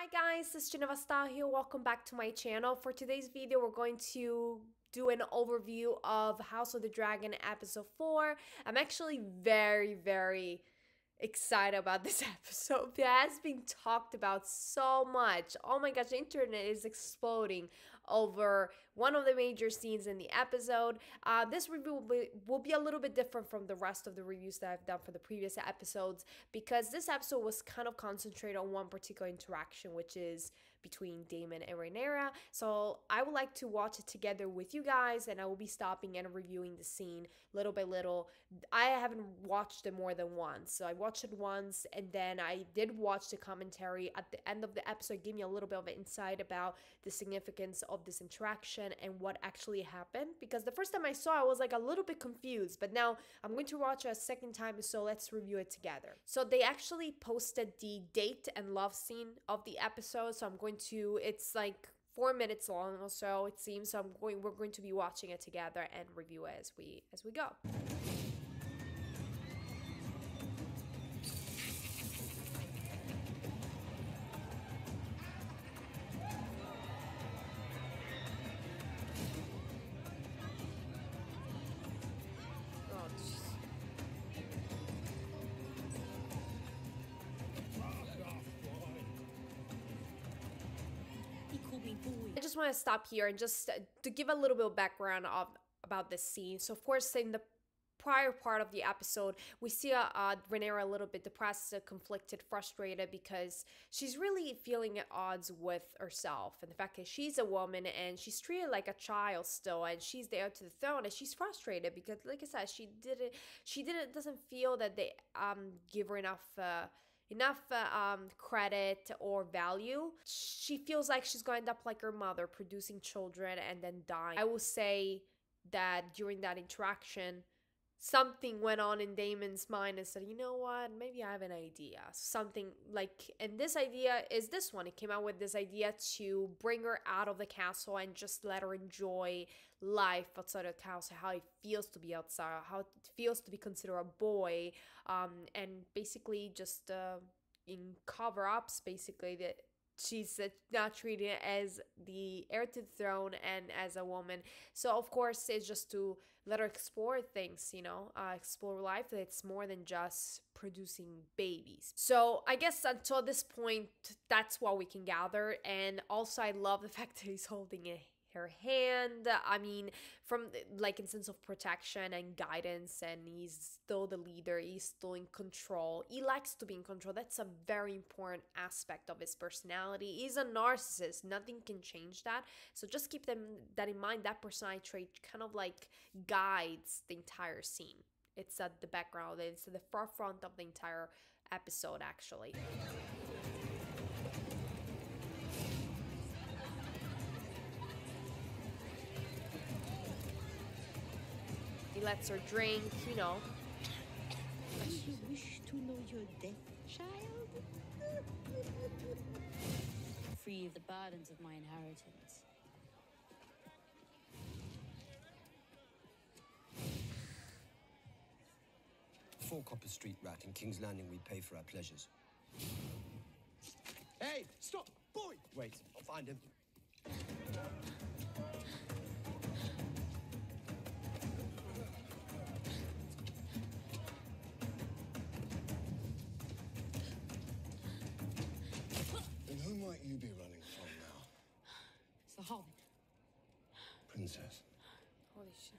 Hi guys, it's Rhaenyra'S here. Welcome back to my channel. For today's video, we're going to do an overview of House of the Dragon episode 4. I'm actually very excited about this episode. It has been talked about so much. Oh my gosh, the internet is exploding over one of the major scenes in the episode. This review will be a little bit different from the rest of the reviews that I've done for the previous episodes, because this episode was kind of concentrated on one particular interaction, which is between Damon and Rhaenyra. So I would like to watch it together with you guys, and I will be stopping and reviewing the scene little by little. I haven't watched it more than once, so I watched it once, and then I did watch the commentary at the end of the episode. It gave me a little bit of insight about the significance of this interaction and what actually happened, because the first time I saw it, I was like a little bit confused, but now I'm going to watch it a second time, so let's review it together. So they actually posted the date and love scene of the episode, so I'm going to, it's like 4 minutes long or so it seems, so we're going to be watching it together and review it as we go. I just want to stop here and just to give a little bit of background about this scene. So of course, in the prior part of the episode, we see Rhaenyra a little bit depressed, conflicted, frustrated, because she's really feeling at odds with herself and the fact that she's a woman and she's treated like a child still, and she's the heir to the throne, and she's frustrated because, like I said, doesn't feel that they give her enough credit or value. She feels like she's going to end up like her mother, producing children and then dying. I will say that during that interaction, something went on in Damon's mind and said, you know what, maybe I have an idea. Something like, and this idea is this one. It came out with this idea to bring her out of the castle and just let her enjoy life outside of the castle, how it feels to be outside, how it feels to be considered a boy, and basically just in cover-ups, basically, that she's not treated as the heir to the throne and as a woman. So of course, it's just to let her explore things, you know, explore life. It's more than just producing babies. So I guess until this point, that's what we can gather. And also, I love the fact that he's holding her hand. I mean, from like in sense of protection and guidance, and he's still the leader, he's still in control. He likes to be in control. That's a very important aspect of his personality. He's a narcissist, nothing can change that. So just keep that in mind. That personality trait kind of like guides the entire scene. It's at the background, it's at the forefront of the entire episode, actually. He lets her drink, you know. You wish to know your death, child? Free of the burdens of my inheritance. Four Copper Street rat in King's Landing, we pay for our pleasures. Hey, stop! Boy! Wait, I'll find him. And who might you be running from now? It's the Hobbit. Princess. Holy shit.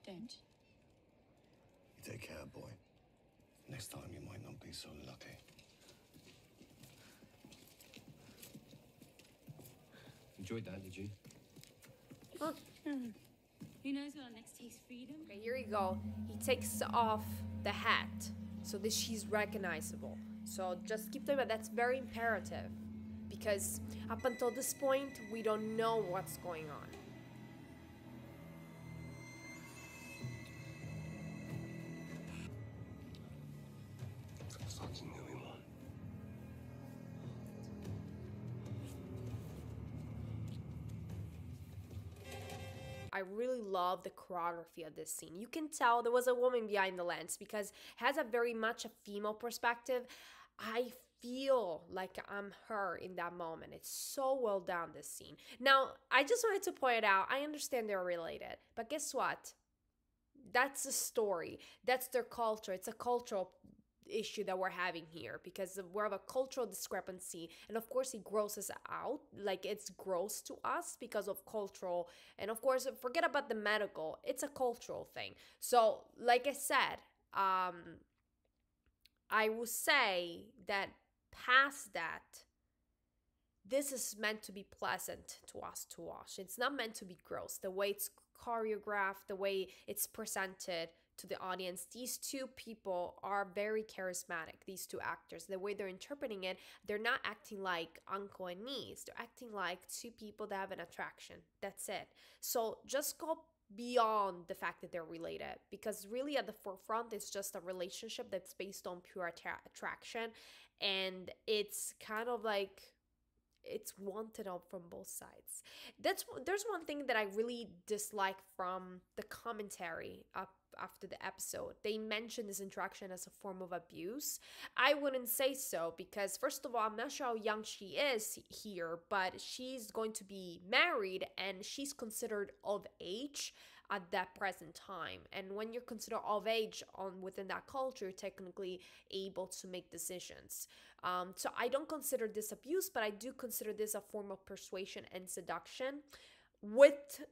Don't. You take care, boy. Next time you might not be so lucky. Enjoyed that, did you? Huh. Who knows when our next taste freedom? Okay, here we go. He takes off the hat so that she's recognizable. So just keep in mind, that's very imperative, because up until this point, we don't know what's going on. Fucking who we want. I really love the choreography of this scene. You can tell there was a woman behind the lens because it has a very much a female perspective. I feel like I'm her in that moment. It's so well done, this scene. Now, I just wanted to point out, I understand they're related, but guess what? That's the story. That's their culture. It's a cultural issue that we're having here because we have a cultural discrepancy, and of course it grosses out, like it's gross to us because of cultural, and of course forget about the medical, it's a cultural thing. So like I said, I will say that past that, this is meant to be pleasant to us to watch. It's not meant to be gross. The way it's choreographed, the way it's presented to the audience, these two people are very charismatic, these two actors. The way they're interpreting it, they're not acting like uncle and niece. They're acting like two people that have an attraction. That's it. So just go beyond the fact that they're related, because really at the forefront it's just a relationship that's based on pure attraction, and it's kind of like it's wanted on from both sides. There's one thing that I really dislike from the commentary up after the episode. They mentioned this interaction as a form of abuse. I wouldn't say so, because first of all, I'm not sure how young she is here, but she's going to be married and she's considered of age at that present time. And when you're considered of age within that culture, you're technically able to make decisions. So I don't consider this abuse, but I do consider this a form of persuasion and seduction with,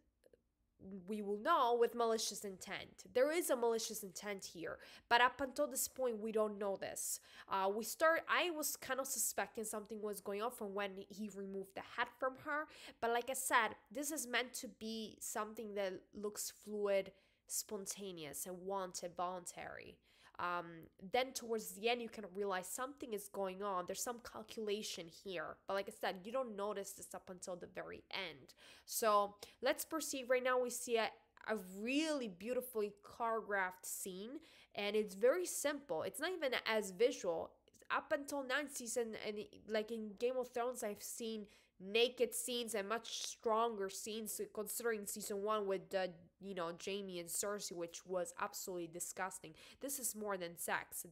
we will know, with malicious intent. There is a malicious intent here, but up until this point, we don't know this. I was kind of suspecting something was going on from when he removed the hat from her, but like I said, this is meant to be something that looks fluid, spontaneous, and wanted, voluntary. Then towards the end, you kind of realize something is going on. There's some calculation here, but like I said, you don't notice this up until the very end. So let's proceed. Right now we see a really beautifully choreographed scene, and it's very simple. It's not even as visual. Up until 9th season, and like in Game of Thrones, I've seen naked scenes and much stronger scenes, considering season 1 with Jaime and Cersei, which was absolutely disgusting. This is more than sex.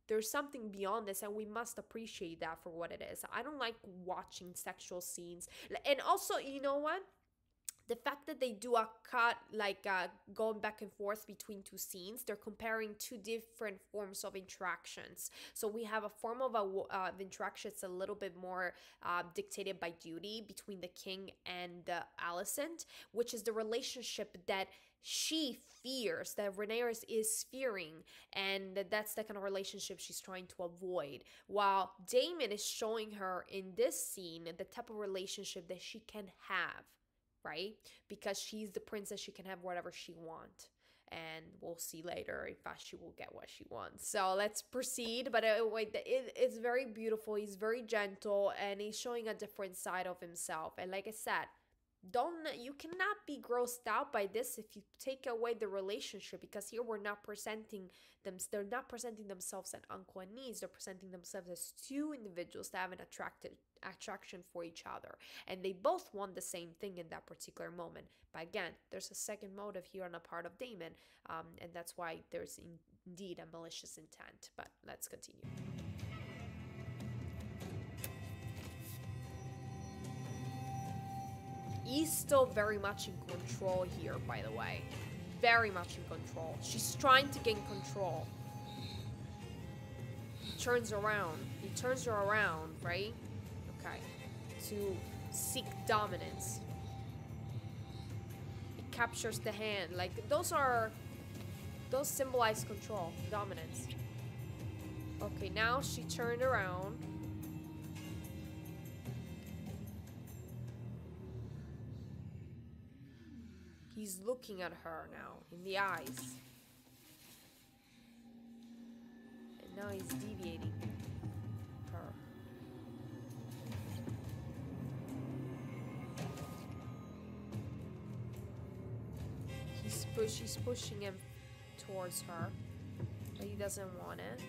There's something beyond this, and we must appreciate that for what it is. I don't like watching sexual scenes. And also, you know what? The fact that they do a cut, like going back and forth between two scenes, they're comparing two different forms of interactions. So we have a form of interaction that's a little bit more dictated by duty between the king and Alicent, which is the relationship that she fears, that Rhaenyra is fearing, and that's the kind of relationship she's trying to avoid. While Damon is showing her in this scene the type of relationship that she can have, right? Because she's the princess, she can have whatever she wants. And we'll see later if she will get what she wants. So let's proceed. But it's very beautiful. He's very gentle, and he's showing a different side of himself. And like I said, you cannot be grossed out by this if you take away the relationship, because here they're not presenting themselves as uncle and niece. They're presenting themselves as two individuals that have an attraction for each other, and they both want the same thing in that particular moment. But again, there's a second motive here on the part of Damon, and that's why there's indeed a malicious intent. But let's continue. He's still very much in control here, by the way. Very much in control. She's trying to gain control. He turns her around, right? Okay. To seek dominance. He captures the hand. Like, those symbolize control, dominance. Okay, now she turned around. He's looking at her now, in the eyes. And now he's deviating her. She's pushing him towards her, but he doesn't want it.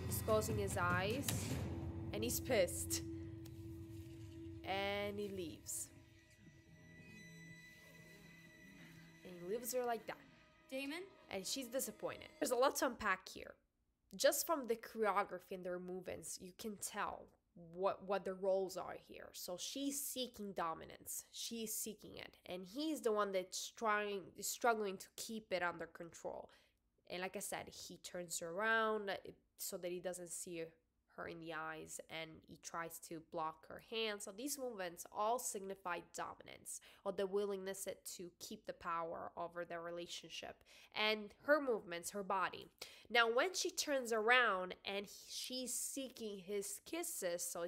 He's closing his eyes, and he's pissed. And he leaves. leaves her like that. Damon? And she's disappointed. There's a lot to unpack here. Just from the choreography and their movements, you can tell what the roles are here. So she's seeking dominance. She's seeking it. And he's the one that's struggling to keep it under control. And like I said, he turns her around so that he doesn't see her in the eyes, and he tries to block her hand. So these movements all signify dominance, or the willingness to keep the power over their relationship. And her movements, her body. Now when she turns around and she's seeking his kisses, so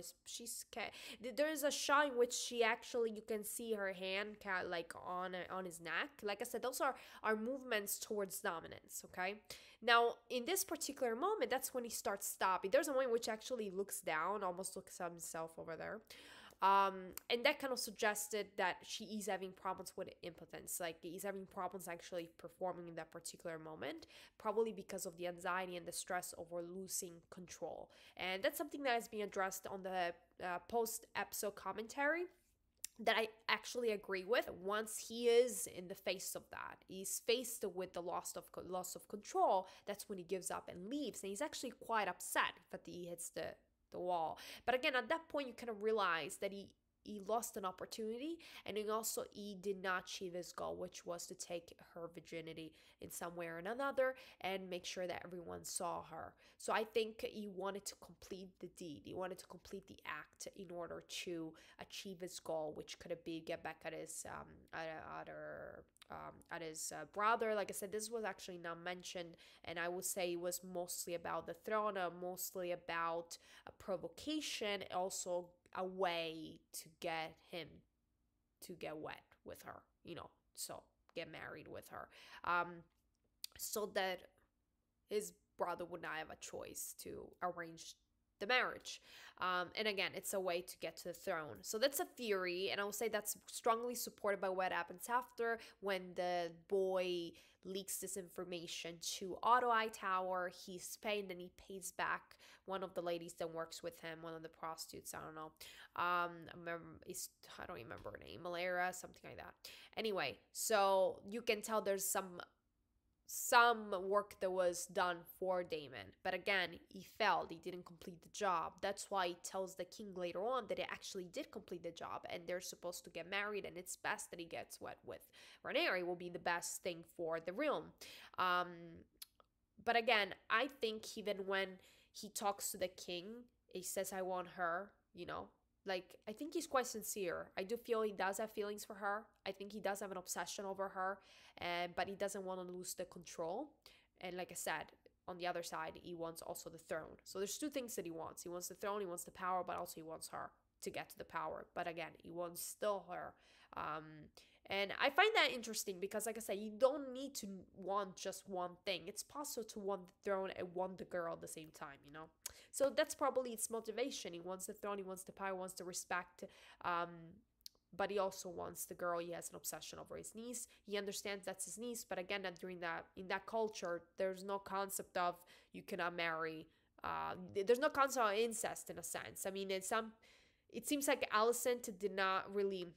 there's a shot in which she actually, you can see her hand like on his neck. Like I said, those are movements towards dominance, okay? Now, in this particular moment, that's when he starts stopping. There's a moment which actually looks down, almost looks at himself over there. And that kind of suggested that she is having problems with impotence. Like, he's having problems actually performing in that particular moment, probably because of the anxiety and the stress over losing control. And that's something that has been addressed on the post-episode commentary, that I actually agree with. Once he is in the face of that, he's faced with the loss of control, that's when he gives up and leaves. And he's actually quite upset that he hits the wall. But again, at that point, you kind of realize that he lost an opportunity, and then also he did not achieve his goal, which was to take her virginity in some way or another and make sure that everyone saw her. So I think he wanted to complete the deed. He wanted to complete the act in order to achieve his goal, which could be get back at his brother. Like I said, this was actually not mentioned, and I would say it was mostly about the throne, mostly about a provocation, also a way to get him to get wet with her, so get married with her, so that his brother would not have a choice to arrange the marriage. And again, it's a way to get to the throne. So that's a theory, and I will say that's strongly supported by what happens after, when the boy leaks this information to Otto Hightower. He's paid, and he pays back one of the ladies that works with him, one of the prostitutes, I don't know. I don't remember her name, Rhaenyra'S, something like that. Anyway, so you can tell there's some work that was done for Damon, but again, he failed. He didn't complete the job. That's why he tells the king later on that he actually did complete the job, and they're supposed to get married, and it's best that he gets wet with Rhaenyra. Will be the best thing for the realm. But again, I think even when he talks to the king, he says, I want her, like, I think he's quite sincere. I do feel he does have feelings for her. I think he does have an obsession over her, but he doesn't want to lose the control. And like I said, on the other side, he wants also the throne. So there's two things that he wants. He wants the throne, he wants the power, but also he wants her to get to the power. But again, he wants still her. And I find that interesting because, like I said, you don't need to want just one thing. It's possible to want the throne and want the girl at the same time, So that's probably its motivation. He wants the throne, he wants the power, he wants the respect, but he also wants the girl. He has an obsession over his niece. He understands that's his niece, but again, in that culture, there's no concept of you cannot marry. There's no concept of incest in a sense. I mean, it seems like Alicent did not really.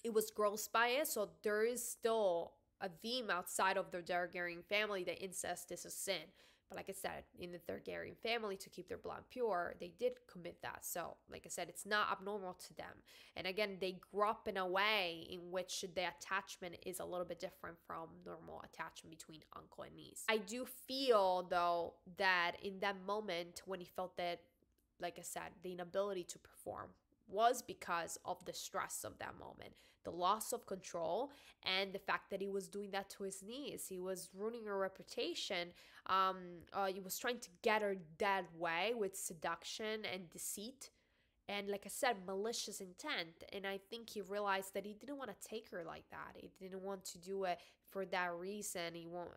It was grossed by it, so there is still a theme outside of the Targaryen family that incest is a sin. But like I said, in the Targaryen family, to keep their blood pure, they did commit that. So, like I said, it's not abnormal to them. And again, they grew up in a way in which the attachment is a little bit different from normal attachment between uncle and niece. I do feel, though, that in that moment, when he felt that, like I said, the inability to perform was because of the stress of that moment, the loss of control, and the fact that he was doing that to his niece. He was ruining her reputation. He was trying to get her that way with seduction and deceit, and like I said, malicious intent. And I think he realized that he didn't want to take her like that. He didn't want to do it for that reason. He won't,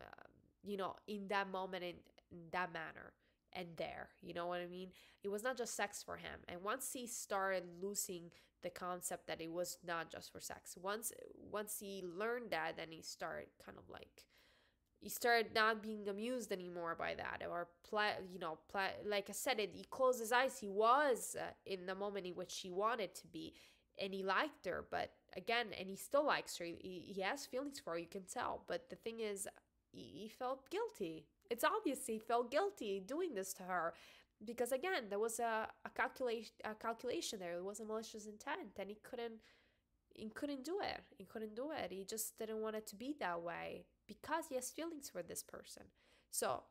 in that moment, in that manner. And there, you know what I mean? It was not just sex for him. And once he started losing the concept that it was not just for sex, once he learned that, then he started he started not being amused anymore by that, or like I said, he closed his eyes. He was in the moment in which he wanted to be, and he liked her, but again, and he still likes her. He has feelings for her, you can tell. But the thing is, he felt guilty. It's obvious he felt guilty doing this to her, because again, there was a calculation there. It was a malicious intent, and he couldn't do it. He couldn't do it. He just didn't want it to be that way because he has feelings for this person. So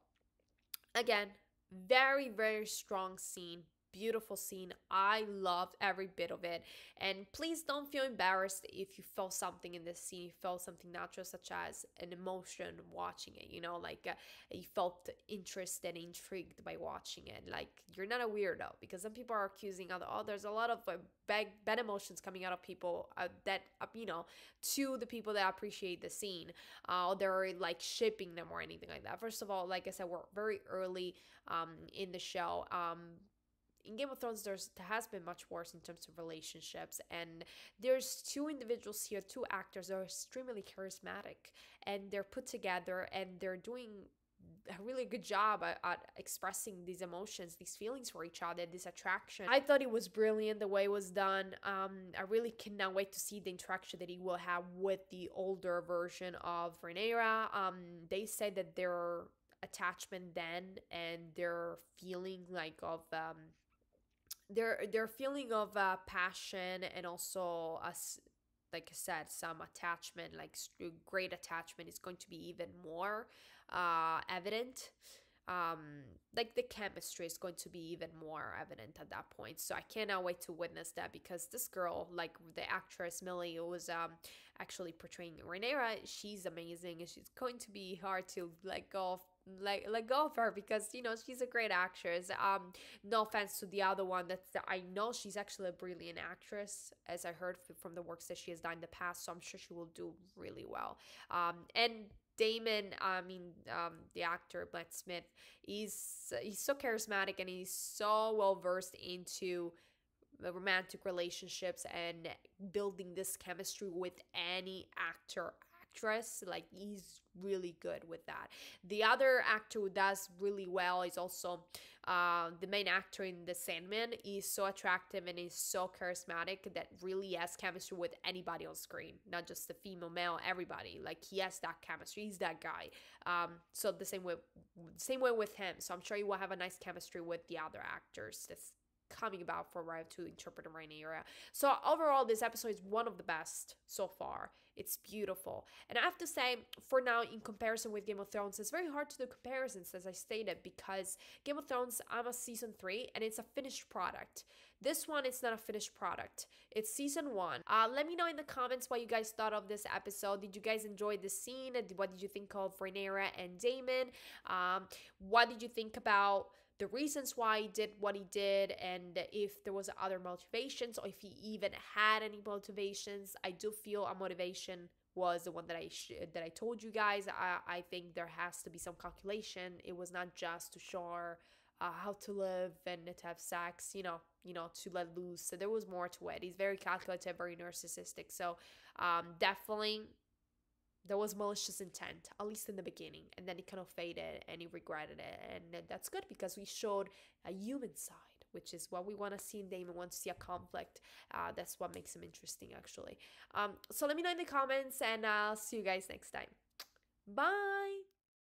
again, very, very strong scene. Beautiful scene. I loved every bit of it. And please don't feel embarrassed if you felt something in this scene. You felt something natural, such as an emotion watching it, like you felt interested, intrigued by watching it. Like, you're not a weirdo, because some people are accusing other, there's a lot of bad emotions coming out of people that, to the people that appreciate the scene. They're like shipping them or anything like that. First of all, like I said, we're very early in the show. In Game of Thrones, there has been much worse in terms of relationships, and there's two individuals here, two actors that are extremely charismatic, and they're put together, and they're doing a really good job at expressing these emotions, these feelings for each other, this attraction. I thought it was brilliant the way it was done. I really cannot wait to see the interaction that he will have with the older version of Rhaenyra. They say that their attachment then and their feeling their feeling of passion, and also like I said, some attachment, like great attachment, is going to be even more evident. Like the chemistry is going to be even more evident at that point. So I cannot wait to witness that, because this girl, like the actress Millie, who was actually portraying Rhaenyra, she's amazing, and she's going to be hard to let go of her, because she's a great actress. No offense to the other one, I know she's actually a brilliant actress, as I heard from the works that she has done in the past, so I'm sure she will do really well. And Damon, the actor Matt Smith, he's so charismatic, and he's so well versed into romantic relationships and building this chemistry with any actress. Like, he's really good with that. The other actor who does really well is also the main actor in The Sandman. He's so attractive and he's so charismatic that really has chemistry with anybody on screen, not just the female, male, everybody. Like, he has that chemistry. He's that guy. So the same way with him. So I'm sure he will have a nice chemistry with the other actors that's coming about for Rhaenyra to interpret Rhaenyra. So overall, this episode is one of the best so far. It's beautiful. And I have to say, for now, in comparison with Game of Thrones, it's very hard to do comparisons, as I stated, because Game of Thrones, I'm a season 3, and it's a finished product. This one, it's not a finished product. It's season 1. Let me know in the comments what you guys thought of this episode. Did you guys enjoy the scene? What did you think of Rhaenyra and Damon? What did you think about the reasons why he did what he did, and if there was other motivations, or if he even had any motivations? I do feel a motivation was the one that I told you guys. I think there has to be some calculation. It was not just to show her how to live and to have sex, to let loose. So there was more to it. He's very calculative, very narcissistic. So definitely there was malicious intent, at least in the beginning, and then it kind of faded and he regretted it, and that's good, because we showed a human side, which is what we want to see in Damon. We want to see a conflict. That's what makes him interesting, actually. So let me know in the comments, and I'll see you guys next time. Bye!